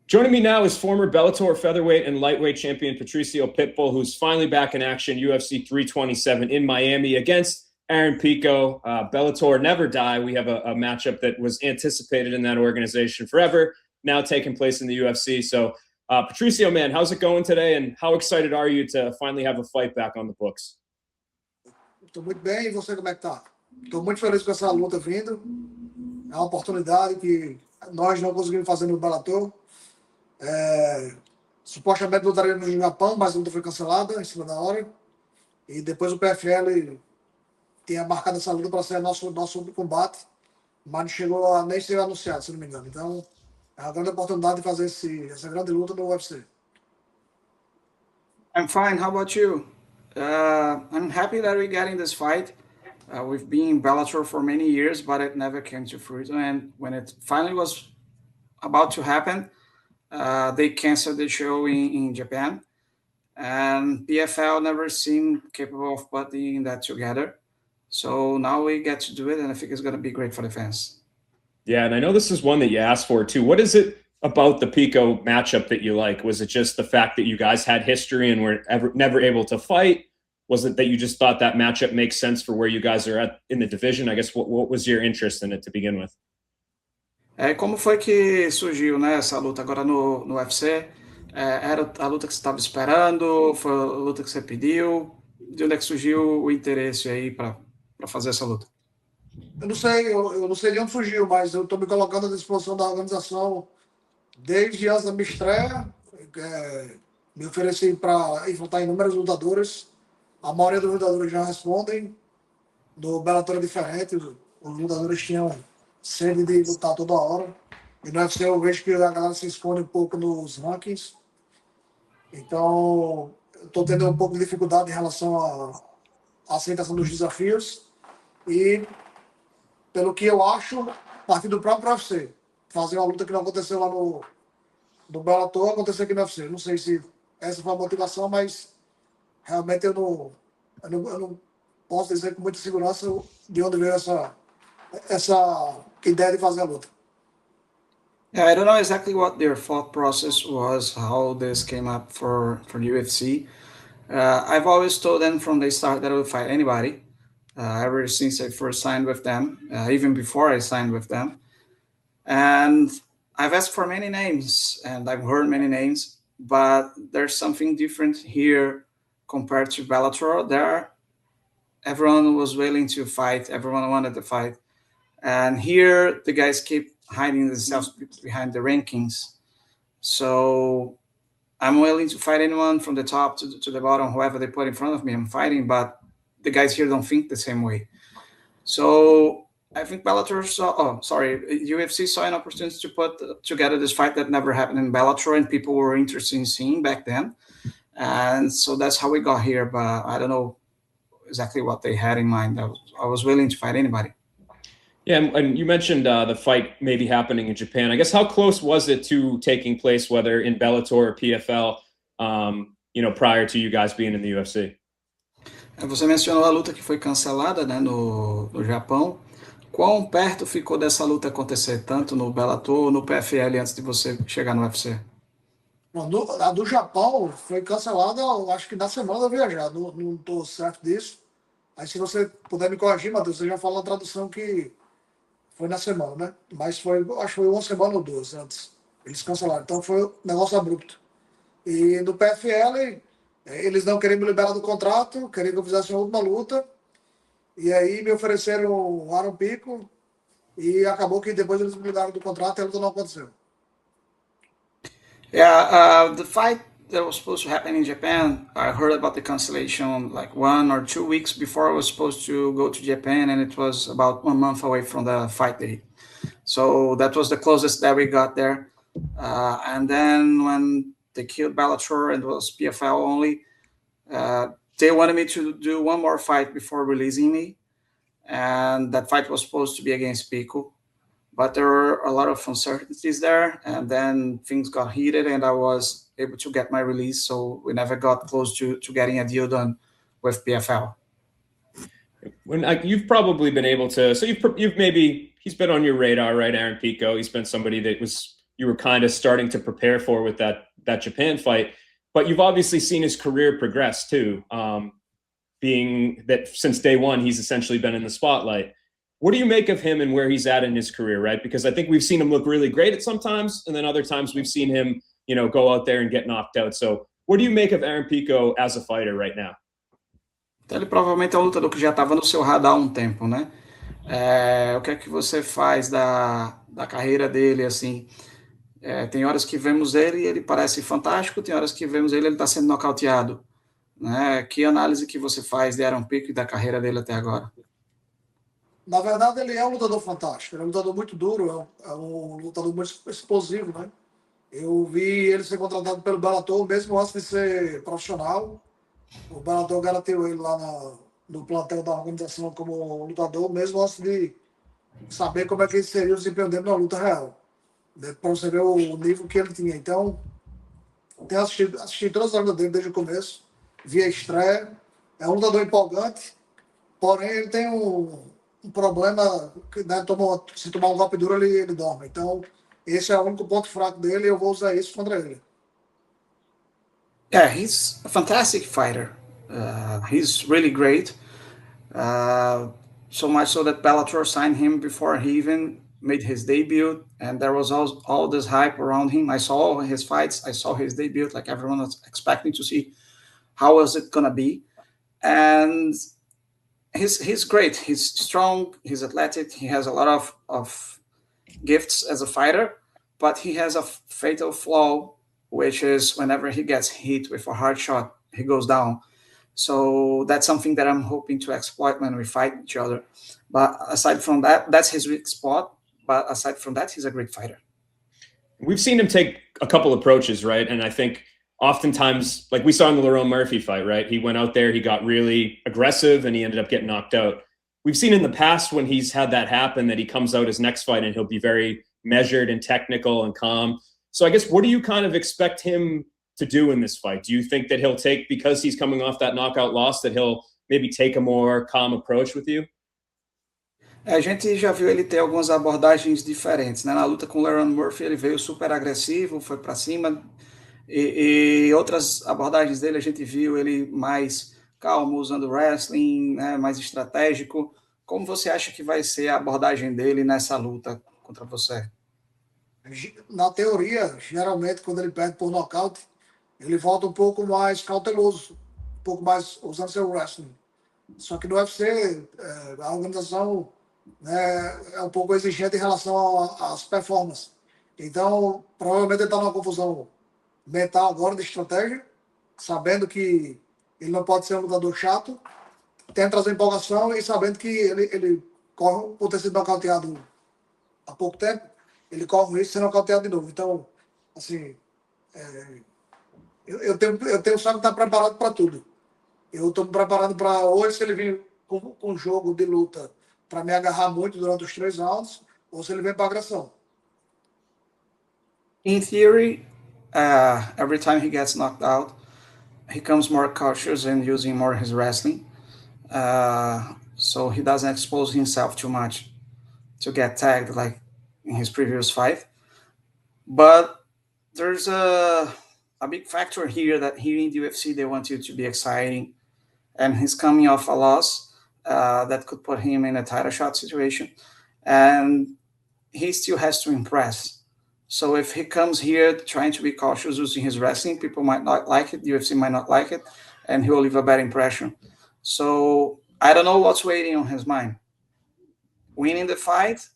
Joining me now is former Bellator featherweight and lightweight champion Patricio Pitbull, who's finally back in action, UFC 327 in Miami against Aaron Pico. Bellator Never Die. We have a matchup that was anticipated in that organization forever, now taking place in the UFC. So, Patricio, man, how's it going today, and how excited are you to finally have a fight back on the books? Estou muito bem, e você como é que tá? Estou muito feliz com essa luta vindo. É uma oportunidade que nós não conseguimos fazer no Bellator. Supostamente lutaríamos no Japão, mas a luta foi cancelada em cima da hora. E depois o PFL tinha marcado essa luta para ser nosso combate, mas não chegou a nem ser anunciado, se não me engano. Então, é uma grande oportunidade de fazer essa grande luta no UFC. I'm fine. How about you? I'm happy that we're getting this fight. We've been in Bellator for many years, but it never came to fruition. And when it finally was about to happen, they canceled the show in Japan. And PFL never seemed capable of putting that together. So now we get to do it, and I think it's going to be great for the fans. Yeah, and I know this is one that you asked for too. What is it about the Pico matchup that you like? Was it just the fact that you guys had history and were never able to fight? Was it that you just thought that matchup makes sense for where you guys are at in the division? I guess what was your interest in it to begin with? Como foi que surgiu, né, essa luta agora no UFC? Era a luta que você estava esperando? Foi a luta que você pediu? De onde é que surgiu o interesse aí para fazer essa luta? Eu não sei de onde surgiu, mas eu estou me colocando à disposição da organização desde antes da minha estreia. Me ofereci para enfrentar inúmeros lutadores. A maioria dos lutadores já respondem. No Bellator é diferente, os lutadores tinham sede de lutar toda hora. E no UFC eu vejo que a galera se esconde um pouco nos rankings. Então, eu estou tendo um pouco de dificuldade em relação à aceitação dos desafios. E, pelo que eu acho, partir do próprio UFC. Fazer uma luta que não aconteceu lá no Bellator, aconteceu aqui no UFC. Não sei se essa foi a motivação, mas realmente eu não posso dizer com muita segurança de onde veio essa ideia de fazer a luta. Yeah, I don't know exactly what their thought process was, how this came up for the UFC. I've always told them from the start that I would fight anybody, ever since I first signed with them, even before I signed with them. And I've asked for many names, and I've heard many names, but there's something different here compared to Bellator. There, everyone was willing to fight, everyone wanted to fight. And here, the guys keep hiding themselves behind the rankings. So I'm willing to fight anyone from the top to the bottom, whoever they put in front of me, I'm fighting, but the guys here don't think the same way. So I think UFC saw an opportunity to put together this fight that never happened in Bellator, and people were interested in seeing back then. And so that's how we got here, but I don't know exactly what they had in mind. I was willing to fight anybody. Yeah, and you mentioned the fight maybe happening in Japan. I guess how close was it to taking place, whether in Bellator or PFL, prior to you guys being in the UFC? Você mencionou a luta que foi cancelada, né, no Japão. Quão perto ficou dessa luta acontecer, tanto no Bellator ou no PFL, antes de você chegar no UFC? A do Japão foi cancelada, eu acho que na semana eu viajar. Não estou certo disso. Aí se você puder me corrigir, Matheus, você já falou na tradução que foi na semana, né? Mas acho que foi uma semana ou duas antes. Eles cancelaram. Então foi um negócio abrupto. E no PFL, eles não queriam me liberar do contrato, queriam que eu fizesse uma última luta. E aí me ofereceram o Aaron Pico. E acabou que depois eles me liberaram do contrato e a luta não aconteceu. Yeah, the fight that was supposed to happen in Japan, I heard about the cancellation like 1 or 2 weeks before I was supposed to go to Japan, and it was about 1 month away from the fight date. So that was the closest that we got there. And then when they killed Bellator and it was PFL only, they wanted me to do one more fight before releasing me. And that fight was supposed to be against Pico. But there were a lot of uncertainties there, and then things got heated, and I was able to get my release, so we never got close to getting a deal done with PFL. You've probably been able to, so you've maybe, he's been on your radar, right, Aaron Pico? He's been somebody that was you were kind of starting to prepare for with that Japan fight. But you've obviously seen his career progress too, being that since day one, he's essentially been in the spotlight. What do you make of him and where he's at in his career, right? Because I think we've seen him look really great at sometimes, and then other times we've seen him, go out there and get knocked out. So what do you make of Aaron Pico as a fighter right now? Então, ele provavelmente é um lutador que já estava no seu radar há um tempo, né? O que é que você faz da carreira dele, assim? Tem horas que vemos ele parece fantástico, tem horas que vemos ele está sendo nocauteado, né? Que análise que você faz de Aaron Pico e da carreira dele até agora? Na verdade, ele é um lutador fantástico. Ele é um lutador muito duro, é um lutador muito explosivo, né? Eu vi ele ser contratado pelo Bellator mesmo antes de ser profissional. O Bellator garantiu ele lá no plantel da organização como lutador, mesmo antes de saber como é que seria o desempenho dele na luta real. Para você ver o nível que ele tinha. Então, tenho assistido todas as lutas dele desde o começo, vi a estreia. É um lutador empolgante, porém ele tem um problema que, né, se tomar um golpe duro ele dorme. Então, esse é o único ponto fraco dele e eu vou usar isso contra ele. Yeah, he's a fantastic fighter. He's really great. So much so that Bellator signed him before he even made his debut, and there was all this hype around him. I saw his fights, I saw his debut, like everyone was expecting to see how was it gonna be. And he's great. He's strong, he's athletic, he has a lot of gifts as a fighter, but he has a fatal flaw, which is whenever he gets hit with a hard shot, he goes down. So that's something that I'm hoping to exploit when we fight each other. But aside from that, that's his weak spot. But aside from that, he's a great fighter. We've seen him take a couple approaches, right? And I think oftentimes, like we saw in the Lerone Murphy fight, right? He went out there, he got really aggressive, and he ended up getting knocked out. We've seen in the past when he's had that happen that he comes out his next fight and he'll be very measured and technical and calm. So I guess what do you kind of expect him to do in this fight? Do you think that he'll take, because he's coming off that knockout loss, that he'll maybe take a more calm approach with you? A gente já viu ele ter algumas abordagens diferentes, né? Na luta com o Lerone Murphy ele veio super agressivo, foi para cima, e outras abordagens dele a gente viu ele mais calmo, usando wrestling, né? Mais estratégico. Como você acha que vai ser a abordagem dele nessa luta contra você? Na teoria, geralmente quando ele perde por nocaute, ele volta um pouco mais cauteloso, um pouco mais usando seu wrestling. Só que no UFC, a organização, né, é um pouco exigente em relação às performances. Então, provavelmente ele está numa confusão mental agora de estratégia, sabendo que ele não pode ser um lutador chato, tenta trazer empolgação e sabendo que ele corre por ter sido nocauteado há pouco tempo, ele corre o risco de ser nocauteado de novo. Então, assim, eu tenho só que estar preparado para tudo. Eu estou preparado para hoje, se ele vir com um jogo de luta para me agarrar muito durante os 3 rounds, ou se ele vem para agressão. In theory, every time he gets knocked out, he comes more cautious and using more his wrestling. So he doesn't expose himself too much to get tagged like in his previous fight. But there's a big factor here that here in the UFC, they want you to be exciting. And he's coming off a loss that could put him in a title shot situation. And he still has to impress. So if he comes here trying to be cautious using his wrestling, people might not like it, the UFC might not like it, and he will leave a bad impression. So I don't know what's waiting on his mind. Winning the fight,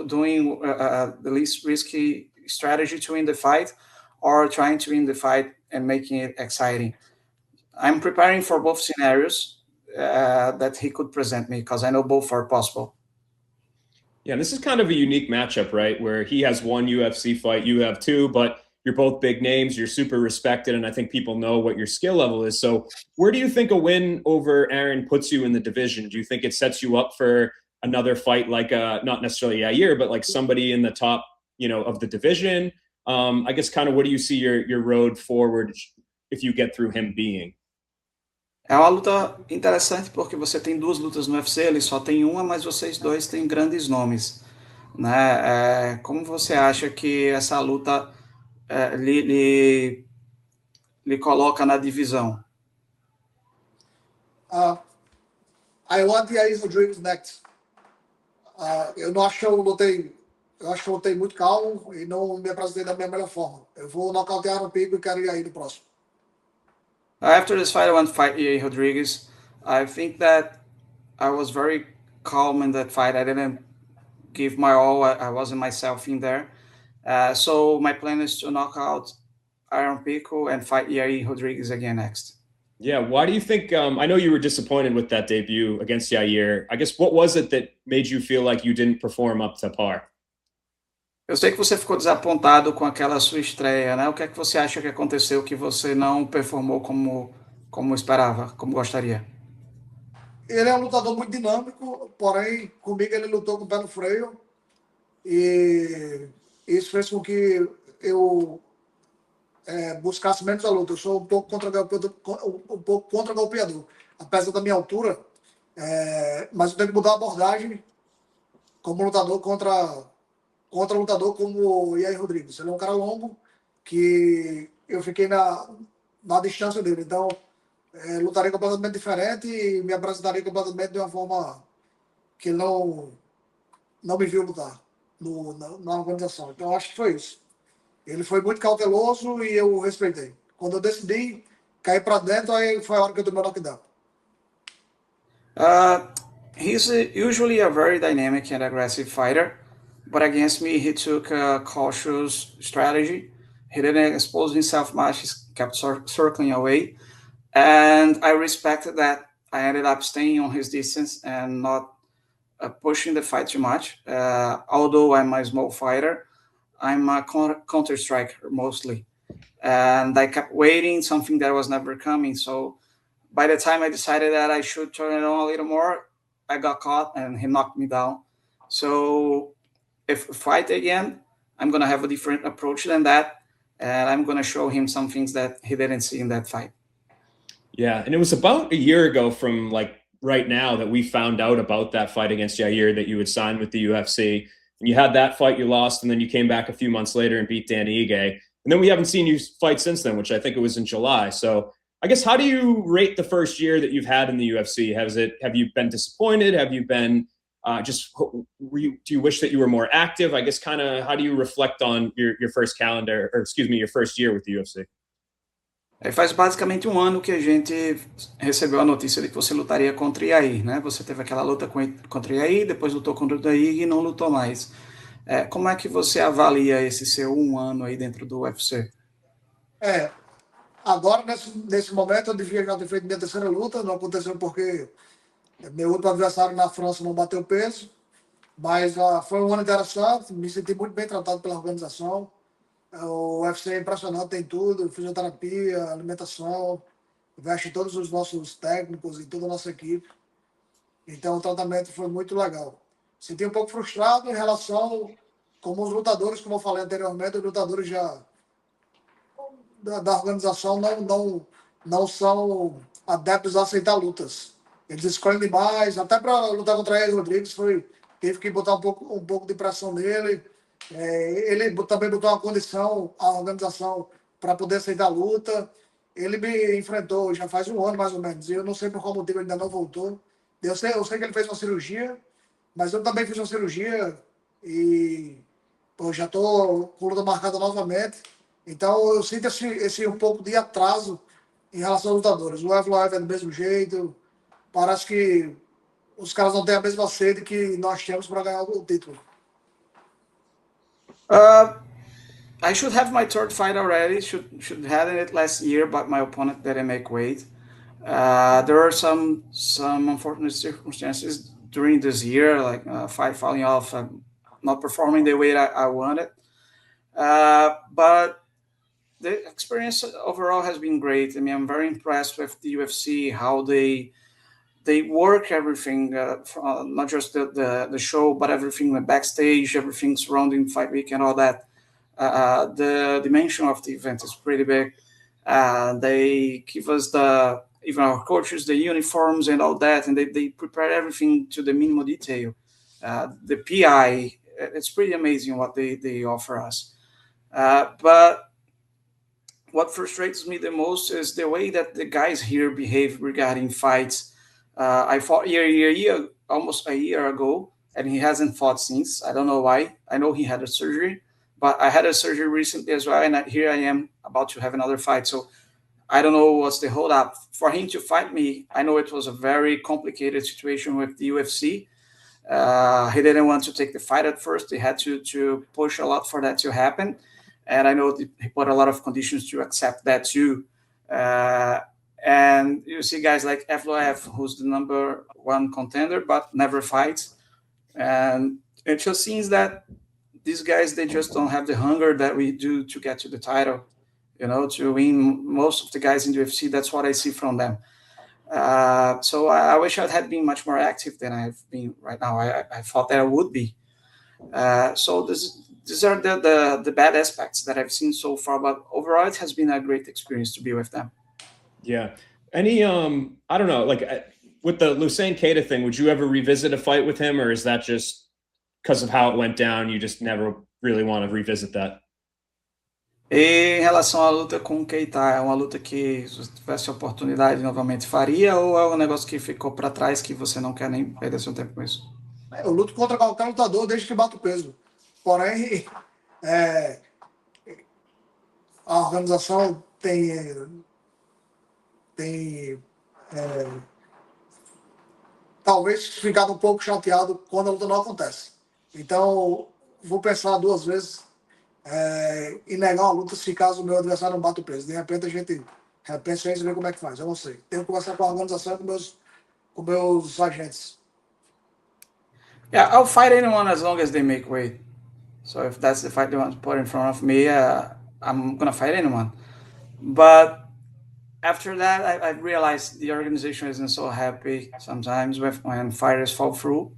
doing the least risky strategy to win the fight, or trying to win the fight and making it exciting. I'm preparing for both scenarios that he could present me because I know both are possible. Yeah, this is kind of a unique matchup, right? Where he has 1 UFC fight, you have 2, but you're both big names, you're super respected, and I think people know what your skill level is. So where do you think a win over Aaron puts you in the division? Do you think it sets you up for another fight like not necessarily Yair, but like somebody in the top, of the division? I guess kind of what do you see your road forward if you get through him being? É uma luta interessante porque você tem 2 lutas no UFC, ele só tem uma, mas vocês dois têm grandes nomes. né? Como você acha que essa luta lhe coloca na divisão? I want Yair Rodrigues next. Eu não acho que eu lutei. Eu acho que eu lutei muito calmo e não me apresentei da minha melhor forma. Eu vou nocautear no pico e quero ir aí no próximo. After this fight, I want to fight Yair Rodrigues. I think that I was very calm in that fight. I didn't give my all. I wasn't myself in there. So my plan is to knock out Aaron Pico and fight Yair Rodrigues again next. Yeah, why do you think? I know you were disappointed with that debut against Yair. I guess what was it that made you feel like you didn't perform up to par? Eu sei que você ficou desapontado com aquela sua estreia, né? O que é que você acha que aconteceu que você não performou como esperava, como gostaria? Ele é um lutador muito dinâmico, porém, comigo ele lutou com o pé no freio. E isso fez com que eu buscasse menos a luta. Eu sou um pouco contra-golpeador, apesar da minha altura. Mas eu tenho que mudar a abordagem como lutador contra lutador como o Yair Rodrigues. Ele é um cara longo que eu fiquei na distância dele. Então, lutaria completamente diferente e me apresentaria completamente de uma forma que não me viu lutar na organização. Então, acho que foi isso. Ele foi muito cauteloso e eu respeitei. Quando eu decidi cair para dentro, aí foi a hora que eu tomei o knockdown. He's usually a very dynamic and aggressive fighter, but against me, he took a cautious strategy. He didn't expose himself much. He kept circling away. And I respected that. I ended up staying on his distance and not pushing the fight too much. Although I'm a small fighter, I'm a counter striker mostly. And I kept waiting, something that was never coming. So by the time I decided that I should turn it on a little more, I got caught and he knocked me down. So if I fight again, I'm going to have a different approach than that. And I'm going to show him some things that he didn't see in that fight. Yeah, and it was about a year ago from like right now that we found out about that fight against Yair that you had signed with the UFC. And you had that fight, you lost, and then you came back a few months later and beat Dan Ige. And then we haven't seen you fight since then, which I think it was in July. So I guess how do you rate the first year that you've had in the UFC? Have you been disappointed? Have you been do you wish that you were more active? I guess kind of how do you reflect on your first your first year with the UFC? Faz basicamente um ano que a gente recebeu a notícia de que você lutaria contra Yair, né? Você teve aquela luta contra Yair, depois lutou contra o Yair e não lutou mais. Como é que você avalia esse seu um ano aí dentro do UFC? Agora, nesse momento, eu devia já ter feito minha terceira luta, não aconteceu porque meu outro adversário na França não bateu peso, mas foi um ano interessante, me senti muito bem tratado pela organização. O UFC é impressionante, tem tudo, fisioterapia, alimentação, veste todos os nossos técnicos e toda a nossa equipe. Então o tratamento foi muito legal. Senti um pouco frustrado em relação como os lutadores, como eu falei anteriormente, os lutadores já da organização não são adeptos a aceitar lutas. Eles escolhem demais, até para lutar contra Yair Rodrigues teve que botar um pouco de pressão nele. Ele também botou uma condição à organização para poder aceitar a luta. Ele me enfrentou já faz um ano mais ou menos, e eu não sei por qual motivo ele ainda não voltou. Eu sei que ele fez uma cirurgia, mas eu também fiz uma cirurgia e já estou com luta marcada novamente. Então eu sinto esse um pouco de atraso em relação aos lutadores. O Evloev é do mesmo jeito. Parece que os caras não têm a mesma sede que nós temos para ganhar o título. I should have my third fight already. Should have it last year, but my opponent didn't make weight. There are some unfortunate circumstances during this year, like fight falling off, not performing the way I wanted. But the experience overall has been great. I mean, I'm very impressed with the UFC, how they work everything, not just the show, but everything, the backstage, everything surrounding Fight Week and all that. The dimension of the event is pretty big. They give us even our coaches, the uniforms and all that, and they prepare everything to the minimal detail. The PI it's pretty amazing what they offer us. But what frustrates me the most is the way that the guys here behave regarding fights. I fought almost a year ago, and he hasn't fought since. I don't know why. I know he had a surgery, but I had a surgery recently as well, and here I am about to have another fight. So I don't know what's the hold up. For him to fight me, I know it was a very complicated situation with the UFC. He didn't want to take the fight at first. They had to push a lot for that to happen. And I know he put a lot of conditions to accept that too. And you see guys like Evloev, who's the #1 contender, but never fights. And it just seems that these guys, they just don't have the hunger that we do to get to the title, to win. Most of the guys in the UFC, that's what I see from them. So I wish I had been much more active than I've been right now. I thought that I would be. So these are the bad aspects that I've seen so far, but overall it has been a great experience to be with them. Yeah. Any, I don't know, like with the Hussein Keita thing, would you ever revisit a fight with him, or is that just because of how it went down, you just never really want to revisit that? E em relação à luta com o Keita, é uma luta que, se você tivesse a oportunidade, novamente faria, ou é um negócio que ficou para trás que você não quer nem perder seu tempo com isso? Eu luto contra qualquer lutador desde que bata o peso. Porém, a organização tem talvez ficado um pouco chateado quando a luta não acontece. Então, vou pensar 2 vezes e negar uma luta se caso o meu adversário não bate o peso. De repente a gente repensa isso e vê como é que faz. Eu não sei. Tenho que conversar com a organização e com meus agentes. Yeah, I'll fight anyone as long as they make weight. So if that's the fight they want to put in front of me, I'm gonna fight anyone. But after that, I realized the organization isn't so happy sometimes when fighters fall through.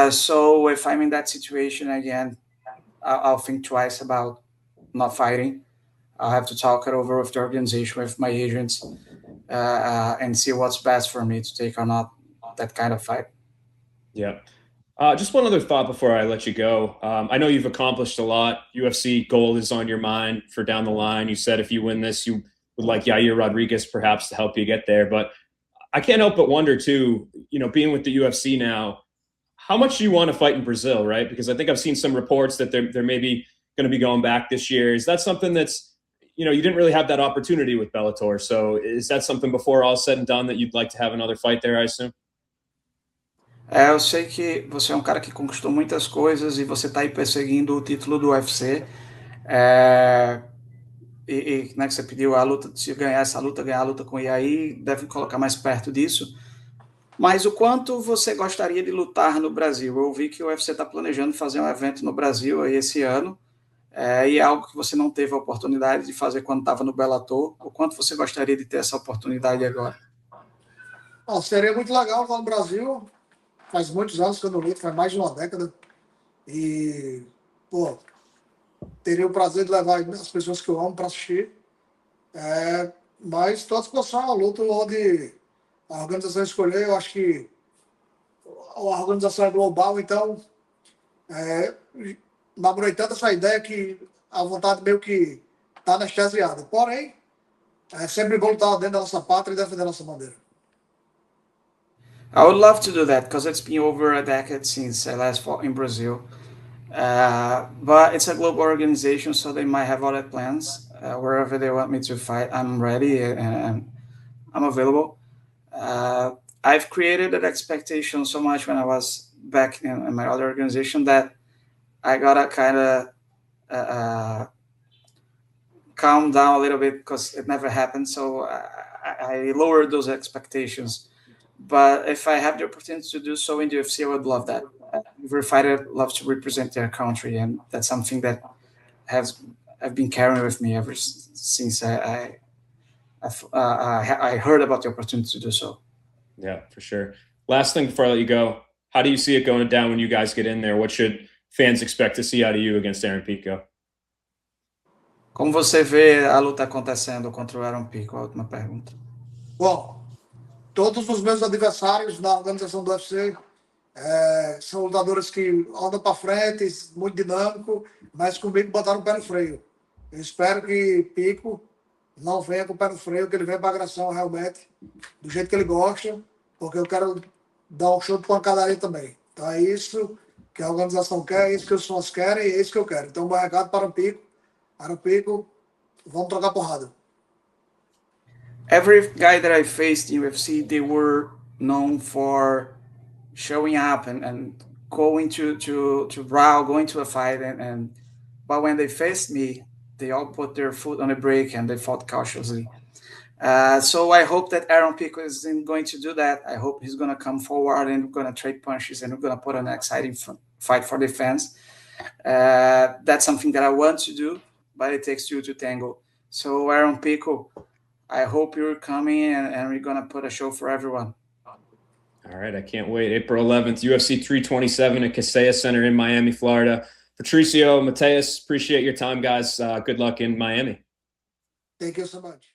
So if I'm in that situation again, I'll think twice about not fighting. I'll have to talk it over with the organization, with my agents, and see what's best for me to take or not that kind of fight. Yeah. Just one other thought before I let you go. I know you've accomplished a lot. UFC gold is on your mind for down the line. You said if you win this, you would like Yair Rodriguez perhaps to help you get there. But I can't help but wonder too, being with the UFC now, how much do you want to fight in Brazil, right? Because I think I've seen some reports that they're maybe going to be going back this year. Is that something that's, you didn't really have that opportunity with Bellator. So is that something before all said and done that you'd like to have another fight there, I assume? Eu sei que você é um cara que conquistou muitas coisas e você está aí perseguindo o título do UFC. Né, que você pediu a luta, se ganhar essa luta, ganhar a luta com o Yair, deve colocar mais perto disso. Mas o quanto você gostaria de lutar no Brasil? Eu vi que o UFC está planejando fazer um evento no Brasil aí esse ano, e é algo que você não teve a oportunidade de fazer quando estava no Bellator. O quanto você gostaria de ter essa oportunidade agora? Seria muito legal lá no Brasil. Faz muitos anos que eu não luto, faz mais de uma década. E, teria o prazer de levar as pessoas que eu amo para assistir. Mas estou à disposição, a luta onde a organização escolher. Eu acho que a organização é global, então namorei tanto essa ideia que a vontade meio que está anestesiada. Porém, é sempre bom lutar dentro da nossa pátria e defender a nossa bandeira. I would love to do that because it's been over a decade since I last fought in Brazil. But it's a global organization, so they might have other plans. Wherever they want me to fight, I'm ready and I'm available. I've created that expectation so much when I was back in my other organization that I gotta kind of calm down a little bit because it never happened. So I lowered those expectations. But if I have the opportunity to do so in the UFC, I would love that. Every fighter loves to represent their country, and that's something that I've been carrying with me ever since I heard about the opportunity to do so. Yeah, for sure. Last thing before I let you go, how do you see it going down when you guys get in there? What should fans expect to see out of you against Aaron Pico? Como você vê a luta acontecendo contra o Aaron Pico? A última pergunta. Bom, todos os meus adversários na organização do UFC São lutadores que andam para frente, muito dinâmico, mas comigo botaram o pé no freio. Eu espero que Pico não venha com o pé no freio, que ele venha para agressão realmente, do jeito que ele gosta, porque eu quero dar um show de pancadaria também. Então é isso que a organização quer, é isso que os fãs querem e é isso que eu quero. Então, um bom recado para o Pico. Para o Pico, vamos trocar porrada. Every guy that I faced in UFC, they were known for showing up and going to brawl, going to a fight, but when they faced me, they all put their foot on the brake and they fought cautiously. So I hope that Aaron Pico isn't going to do that. I hope he's going to come forward and we're going to trade punches and we're going to put an exciting fight for the fans. That's something that I want to do, but it takes two to tango. So Aaron Pico, I hope you're coming and we're going to put a show for everyone. All right, I can't wait. April 11th, UFC 327 at Kaseya Center in Miami, Florida. Patricio, Mateus, appreciate your time, guys. Good luck in Miami. Thank you so much.